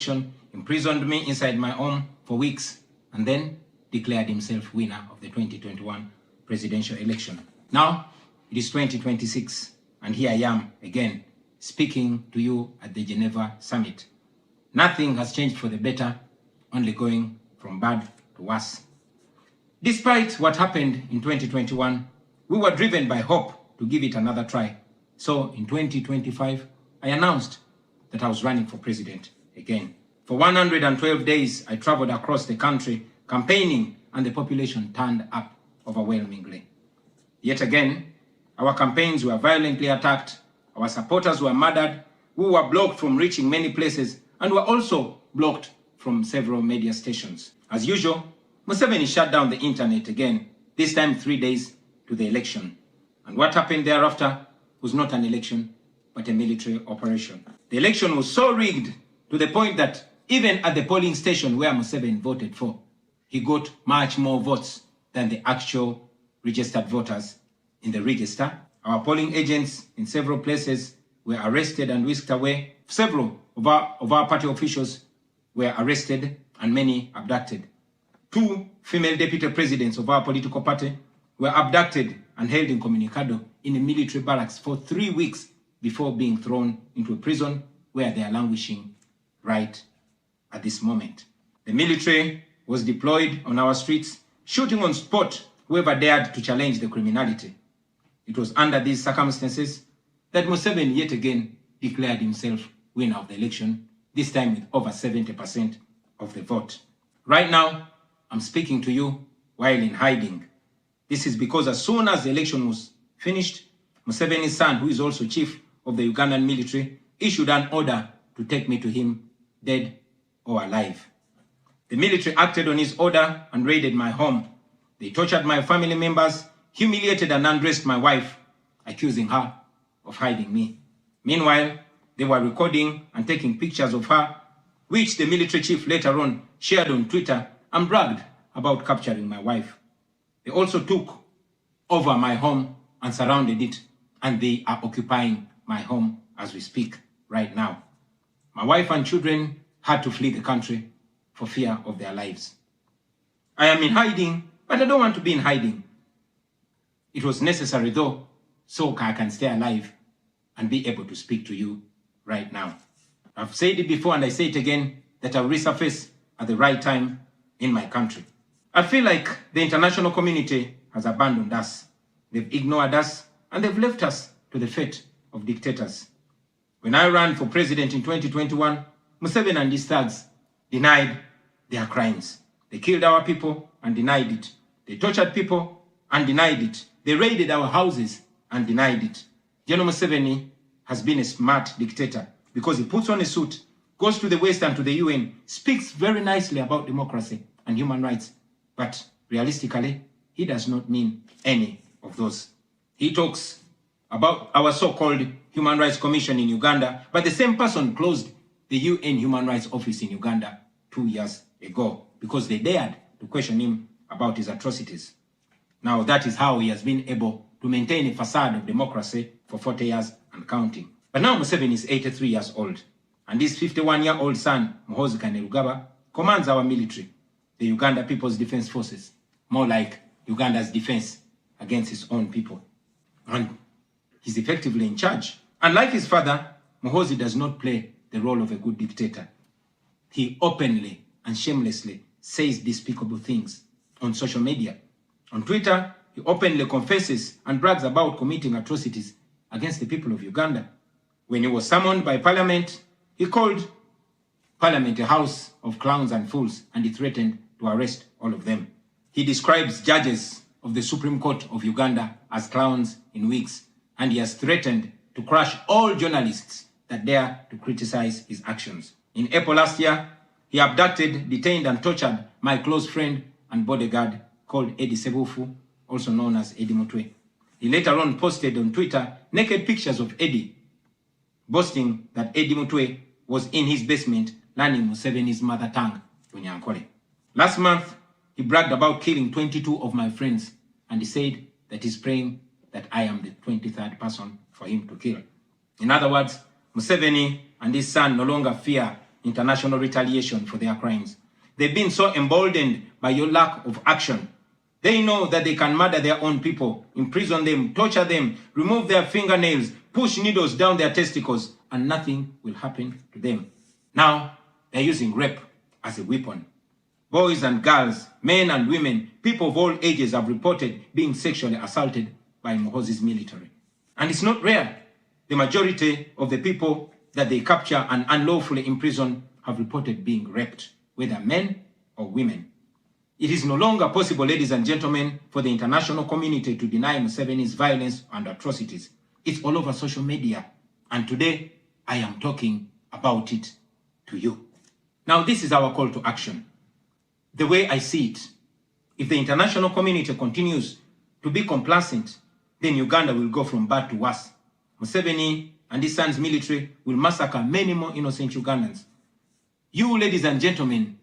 imprisoned me inside my home for weeks, and then declared himself winner of the 2021 presidential election. Now, it is 2026, and here I am again, speaking to you at the Geneva Summit. Nothing has changed for the better, only going from bad to worse. Despite what happened in 2021, we were driven by hope to give it another try. So in 2025, I announced that I was running for president again. For 112 days, I traveled across the country campaigning, and the population turned up overwhelmingly. Yet again, our campaigns were violently attacked, our supporters were murdered, we were blocked from reaching many places, and were also blocked from several media stations. As usual, Museveni shut down the internet again, this time 3 days to the election. And what happened thereafter was not an election, but a military operation. The election was so rigged to the point that even at the polling station where Museveni voted for, he got much more votes than the actual registered voters in the register. Our polling agents in several places were arrested and whisked away. Several of our party officials were arrested and many abducted. 2 female deputy presidents of our political party were abducted and held incommunicado in a military barracks for 3 weeks before being thrown into a prison where they are languishing right at this moment. The military was deployed on our streets, shooting on spot whoever dared to challenge the criminality. It was under these circumstances that Museveni yet again declared himself winner of the election, this time with over 70% of the vote. Right now, I'm speaking to you while in hiding. This is because as soon as the election was finished, Museveni's son, who is also chief of the Ugandan military, issued an order to take me to him, dead or alive. The military acted on his order and raided my home. They tortured my family members, humiliated and undressed my wife, accusing her of hiding me. Meanwhile, they were recording and taking pictures of her, which the military chief later on shared on Twitter and bragged about capturing my wife. They also took over my home and surrounded it, and they are occupying my home as we speak right now. My wife and children had to flee the country for fear of their lives. I am in hiding, but I don't want to be in hiding. It was necessary though, so I can stay alive and be able to speak to you right now. I've said it before and I say it again, that I'll resurface at the right time in my country. I feel like the international community has abandoned us. They've ignored us and they've left us to the fate of dictators. When I ran for president in 2021, Museveni and his thugs denied their crimes. They killed our people and denied it. They tortured people and denied it. They raided our houses and denied it. Gen Museveni has been a smart dictator because he puts on a suit, goes to the West and to the UN, speaks very nicely about democracy and human rights, but realistically, he does not mean any of those. He talks about our so-called Human Rights Commission in Uganda, but the same person closed the UN Human Rights Office in Uganda 2 years ago because they dared to question him about his atrocities. Now that is how he has been able to maintain a facade of democracy for 40 years and counting. But now Museveni is 83 years old, and his 51-year-old son, Muhoozi Kainerugaba, commands our military, the Uganda People's Defense Forces, more like Uganda's defense against its own people. And he's effectively in charge. Unlike his father, Muhoozi does not play the role of a good dictator. He openly and shamelessly says despicable things on social media. On Twitter, he openly confesses and brags about committing atrocities against the people of Uganda. When he was summoned by Parliament, he called Parliament a house of clowns and fools, and he threatened to arrest all of them. He describes judges of the Supreme Court of Uganda as clowns in wigs, and he has threatened to crush all journalists that dare to criticize his actions. In April last year, he abducted, detained, and tortured my close friend and bodyguard called Eddie Sebufu, also known as Eddie Mutwe. He later on posted on Twitter naked pictures of Eddie, boasting that Eddie Mutwe was in his basement learning Museveni's mother tongue, Unyankole. Last month, he bragged about killing 22 of my friends, and he said that he's praying that I am the 23rd person for him to kill. In other words, Museveni and his son no longer fear international retaliation for their crimes. They've been so emboldened by your lack of action. They know that they can murder their own people, imprison them, torture them, remove their fingernails, push needles down their testicles, and nothing will happen to them. Now, they're using rape as a weapon. Boys and girls, men and women, people of all ages have reported being sexually assaulted by Muhoozi's military. And it's not rare. The majority of the people that they capture and unlawfully imprison have reported being raped, whether men or women. It is no longer possible, ladies and gentlemen, for the international community to deny Museveni's violence and atrocities. It's all over social media. And today, I am talking about it to you. Now, this is our call to action. The way I see it, if the international community continues to be complacent, then Uganda will go from bad to worse. Museveni and his son's military will massacre many more innocent Ugandans. You, ladies and gentlemen,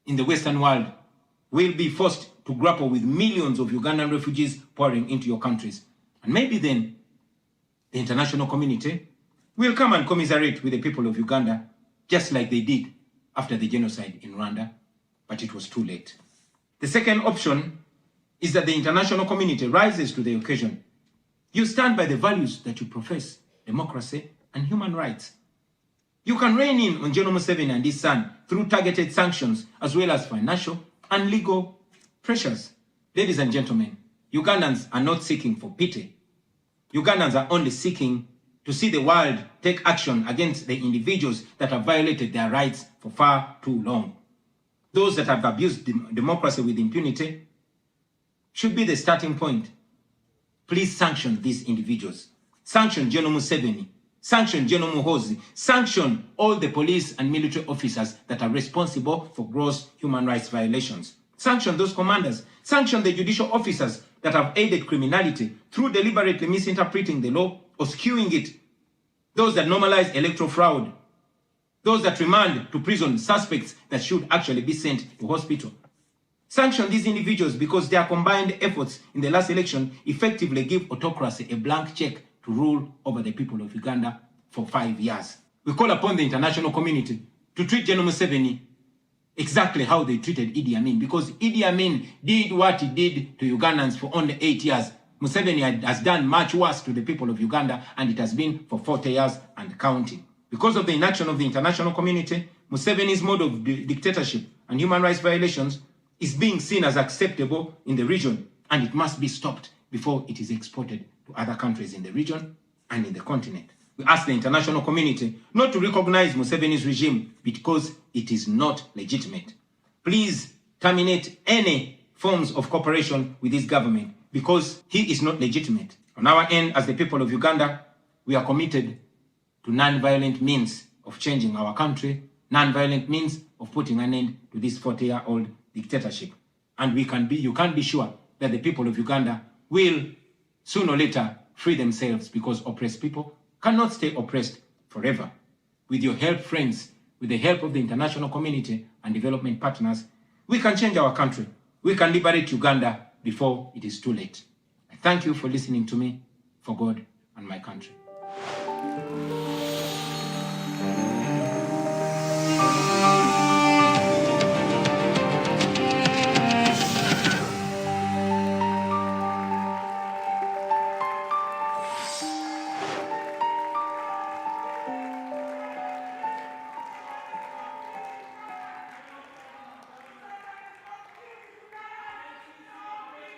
in the Western world, will be forced to grapple with millions of Ugandan refugees pouring into your countries. And maybe then, the international community will come and commiserate with the people of Uganda, just like they did after the genocide in Rwanda, but it was too late. The second option is that the international community rises to the occasion. You stand by the values that you profess, democracy and human rights. You can rein in on Gen Museveni and his son through targeted sanctions as well as financial and legal pressures. Ladies and gentlemen, Ugandans are not seeking for pity. Ugandans are only seeking to see the world take action against the individuals that have violated their rights for far too long. Those that have abused democracy with impunity should be the starting point. Please sanction these individuals. Sanction Gen Museveni. Sanction Gen Muhoozi. Sanction all the police and military officers that are responsible for gross human rights violations. Sanction those commanders. Sanction the judicial officers that have aided criminality through deliberately misinterpreting the law or skewing it. Those that normalize electoral fraud. Those that remand to prison suspects that should actually be sent to hospital. Sanction these individuals because their combined efforts in the last election effectively give autocracy a blank check to rule over the people of Uganda for 5 years. We call upon the international community to treat Gen Museveni exactly how they treated Idi Amin, because Idi Amin did what he did to Ugandans for only 8 years. Museveni has done much worse to the people of Uganda, and it has been for 40 years and counting. Because of the inaction of the international community, Museveni's mode of dictatorship and human rights violations is being seen as acceptable in the region, and it must be stopped before it is exported to other countries in the region and in the continent. We ask the international community not to recognize Museveni's regime because it is not legitimate. Please terminate any forms of cooperation with this government because he is not legitimate. On our end, as the people of Uganda, we are committed to non-violent means of changing our country, non-violent means of putting an end to this 40-year-old dictatorship. And you can be sure that the people of Uganda will sooner or later free themselves, because oppressed people cannot stay oppressed forever. With your help, friends, with the help of the international community and development partners, we can change our country. We can liberate Uganda before it is too late. I thank you for listening to me, for God and my country.